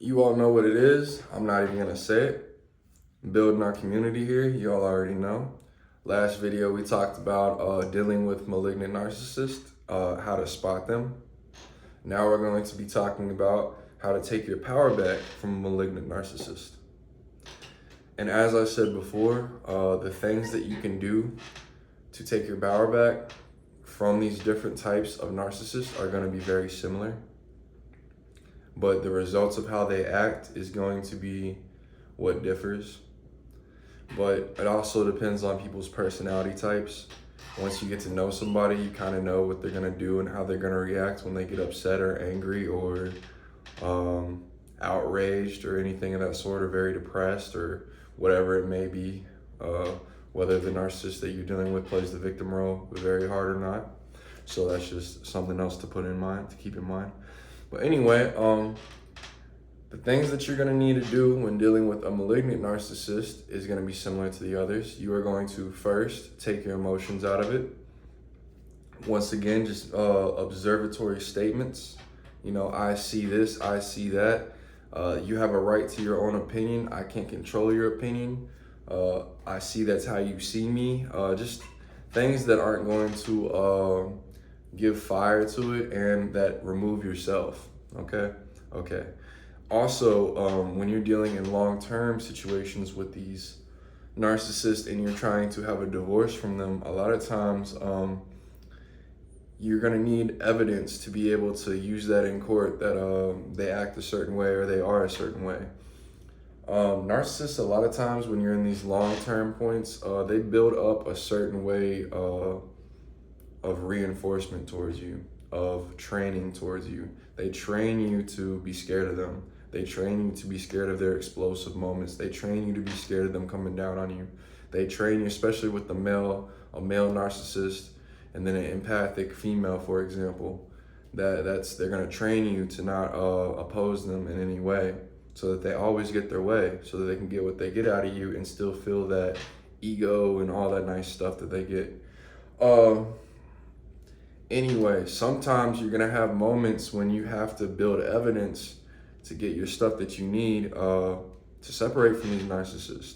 You all know what it is. I'm not even gonna say it. Building our community here, you all already know. Last video we talked about dealing with malignant narcissists, how to spot them. Now we're going to be talking about how to take your power back from a malignant narcissist. And as I said before, the things that you can do to take your power back from these different types of narcissists are going to be very similar. But the results of how they act is going to be what differs. But it also depends on people's personality types. Once you get to know somebody, you kind of know what they're going to do and how they're going to react when they get upset or angry or outraged or anything of that sort, or very depressed or whatever it may be. Whether the narcissist that you're dealing with plays the victim role very hard or not. So that's just something else to put in mind, to keep in mind. But anyway, the things that you're going to need to do when dealing with a malignant narcissist is going to be similar to the others. You are going to first take your emotions out of it. Once again, just observatory statements. You know, I see this, I see that. You have a right to your own opinion. I can't control your opinion. I see that's how you see me. Just things that aren't going to give fire to it and that remove yourself. Okay. Also, when you're dealing in long-term situations with these narcissists and you're trying to have a divorce from them, a lot of times you're going to need evidence to be able to use that in court, that they act a certain way or they are a certain way. Narcissists, a lot of times when you're in these long-term points, they build up a certain way of reinforcement towards you, of training towards you. They train you to be scared of them. They train you to be scared of their explosive moments. They train you to be scared of them coming down on you. They train you, especially with a male narcissist, and then an empathic female, for example, they're gonna train you to not oppose them in any way, so that they always get their way, so that they can get what they get out of you and still feel that ego and all that nice stuff that they get. Anyway, sometimes you're gonna have moments when you have to build evidence to get your stuff that you need to separate from these narcissists.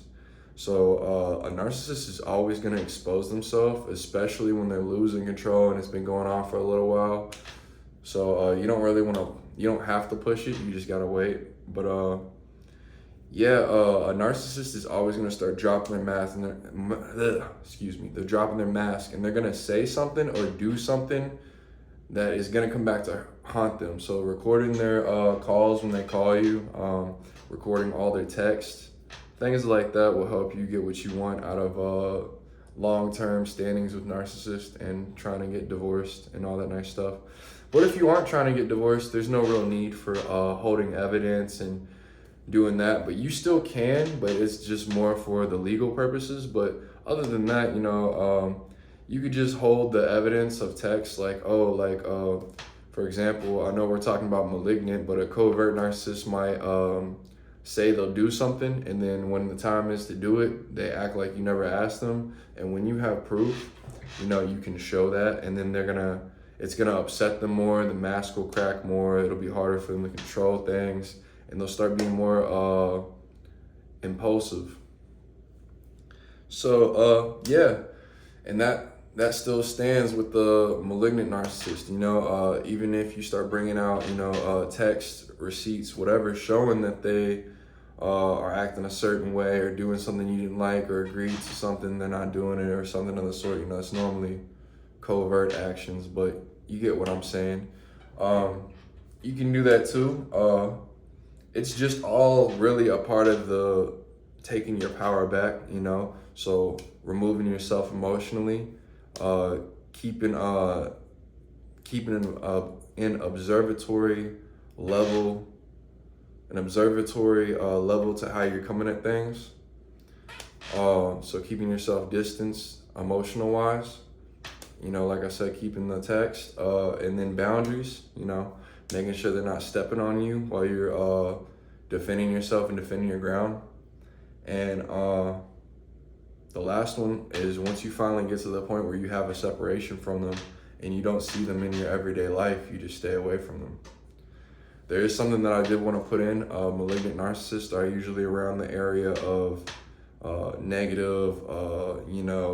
So a narcissist is always gonna expose themselves, especially when they're losing control and it's been going on for a little while. So you don't have to push it, you just gotta wait. But a narcissist is always gonna start dropping their mask and they're dropping their mask and they're gonna say something or do something that is gonna come back to haunt them. So recording their calls when they call you, recording all their texts, things like that will help you get what you want out of long-term standings with narcissists and trying to get divorced and all that nice stuff. But if you aren't trying to get divorced, there's no real need for holding evidence and doing that, but you still can, but it's just more for the legal purposes. But other than that, you could just hold the evidence of text, for example, I know we're talking about malignant, but a covert narcissist might say they'll do something, and then when the time is to do it, they act like you never asked them. And when you have proof, you can show that, and then it's gonna upset them more, the mask will crack more, it'll be harder for them to control things, and they'll start being more impulsive. So and that still stands with the malignant narcissist. Even if you start bringing out text, receipts, whatever, showing that they are acting a certain way or doing something you didn't like or agreed to something they're not doing it or something of the sort, it's normally covert actions, but you get what I'm saying. You can do that too. It's just all really a part of the taking your power back, so removing yourself emotionally, keeping an observatory level to how you're coming at things. So keeping yourself distanced emotional wise, like I said, keeping the text, and then boundaries, making sure they're not stepping on you while you're defending yourself and defending your ground. And the last one is, once you finally get to the point where you have a separation from them and you don't see them in your everyday life, you just stay away from them. There is something that I did want to put in. Malignant narcissists are usually around the area of negative,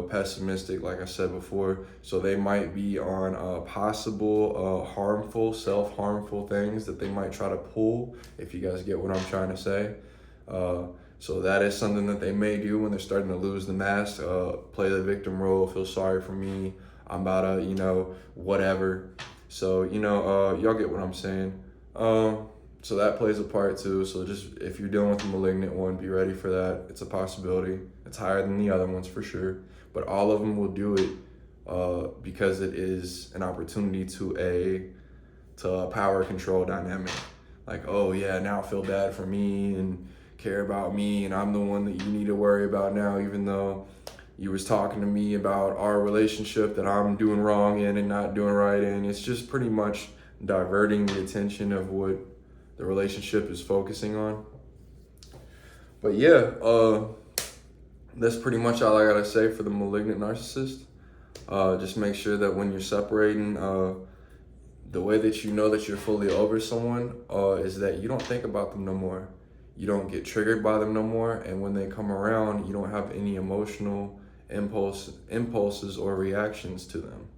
pessimistic, like I said before. So they might be on possible harmful, self-harmful things that they might try to pull, if you guys get what I'm trying to say. So that is something that they may do when they're starting to lose the mask, play the victim role, feel sorry for me, I'm about to, whatever. So, y'all get what I'm saying. So that plays a part too. So just if you're dealing with a malignant one, be ready for that. It's a possibility. It's higher than the other ones for sure. But all of them will do it because it is an opportunity to a power control dynamic. Like, oh yeah, now feel bad for me and care about me, and I'm the one that you need to worry about now, even though you was talking to me about our relationship that I'm doing wrong in and not doing right in. It's just pretty much diverting the attention of what the relationship is focusing on. But yeah, that's pretty much all I gotta say for the malignant narcissist. Just make sure that when you're separating, the way that you know that you're fully over someone is that you don't think about them no more. You don't get triggered by them no more, and when they come around, you don't have any emotional impulses or reactions to them.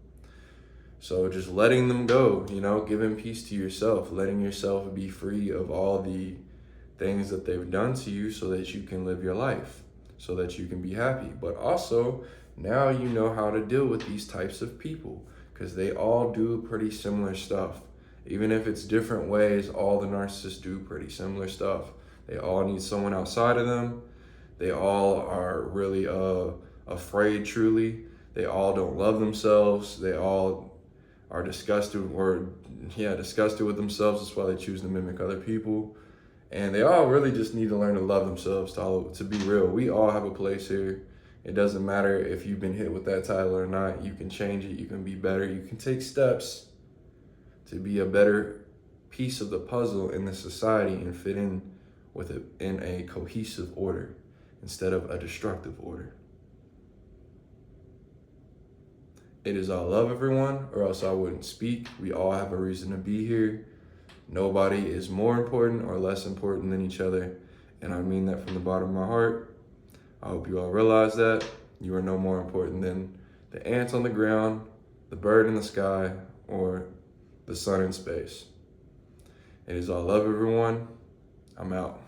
So just letting them go, giving peace to yourself, letting yourself be free of all the things that they've done to you so that you can live your life, so that you can be happy. But also, now you know how to deal with these types of people because they all do pretty similar stuff. Even if it's different ways, all the narcissists do pretty similar stuff. They all need someone outside of them. They all are really afraid, truly. They all don't love themselves. They all are disgusted with themselves. That's why they choose to mimic other people. And they all really just need to learn to love themselves, to be real. We all have a place here. It doesn't matter if you've been hit with that title or not. You can change it. You can be better. You can take steps to be a better piece of the puzzle in the society and fit in with it in a cohesive order instead of a destructive order. It is all love, everyone, or else I wouldn't speak. We all have a reason to be here. Nobody is more important or less important than each other, and I mean that from the bottom of my heart. I hope you all realize that. You are no more important than the ants on the ground, the bird in the sky, or the sun in space. It is all love, everyone. I'm out.